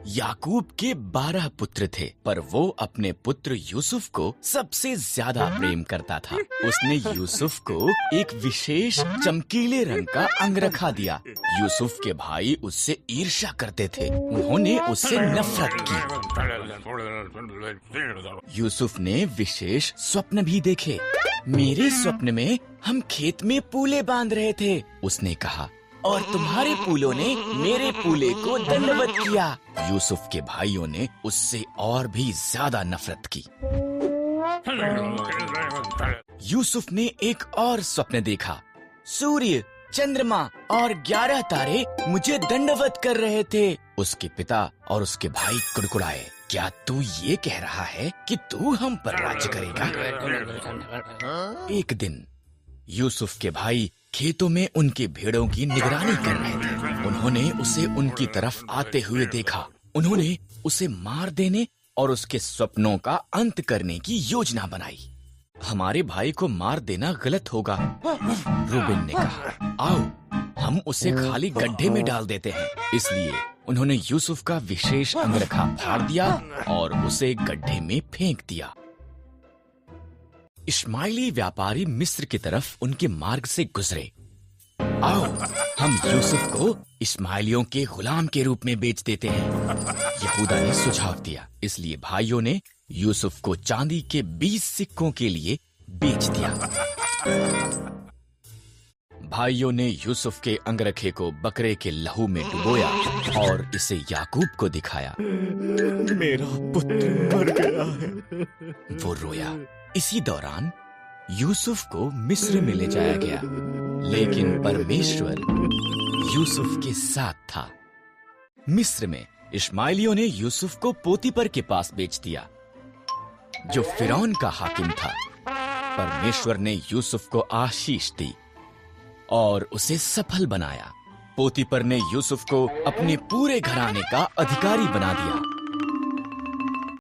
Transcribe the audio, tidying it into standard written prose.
याकूब के 12 पुत्र थे, पर वो अपने पुत्र यूसुफ को सबसे ज्यादा प्रेम करता था। उसने यूसुफ को एक विशेष चमकीले रंग का अंगरखा दिया। यूसुफ के भाई उससे ईर्ष्या करते थे, उन्होंने उससे नफरत की। यूसुफ ने विशेष स्वप्न भी देखे। मेरे स्वप्न में हम खेत में पूले बांध रहे थे, उसने कहा, और तुम्हारे पूलों ने मेरे पूले को दंडवत किया। यूसुफ के भाइयों ने उससे और भी ज्यादा नफरत की। यूसुफ ने एक और स्वप्न देखा। सूर्य, चंद्रमा और 11 तारे मुझे दंडवत कर रहे थे। उसके पिता और उसके भाई कुड़कुड़ाए। क्या तू ये कह रहा है कि तू हम पर राज्य करेगा? एक दिन यूसुफ के भाई खेतों में उनके भेड़ों की निगरानी कर रहे थे। उन्होंने उसे उनकी तरफ आते हुए देखा। उन्होंने उसे मार देने और उसके स्वप्नों का अंत करने की योजना बनाई। हमारे भाई को मार देना गलत होगा, रूबेन ने कहा। आओ हम उसे खाली गड्ढे में डाल देते हैं। इसलिए उन्होंने यूसुफ का विशेष अंगरखा फाड़ दिया और उसे गड्ढे में फेंक दिया। इश्माइली व्यापारी मिस्र की तरफ उनके मार्ग से गुजरे। आओ हम यूसुफ को इश्माइलियों के गुलाम के रूप में बेच देते हैं, यहूदा ने सुझाव दिया। इसलिए भाइयों ने यूसुफ को चांदी के 20 सिक्कों के लिए बेच दिया। भाइयों ने यूसुफ के अंगरखे को बकरे के लहू में डुबोया और इसे याकूब को दिखाया। मेरा पुत्र मर गया है। वो रोया। इसी दौरान यूसुफ को मिस्र में ले जाया गया, लेकिन परमेश्वर यूसुफ के साथ था। मिस्र में इश्माइलियों ने यूसुफ को पोतीपर के पास बेच दिया, जो फिरौन का हाकिम था। परमेश्वर ने यूसुफ को आशीष दी और उसे सफल बनाया। पोतीपर ने यूसुफ को अपने पूरे घराने का अधिकारी बना दिया।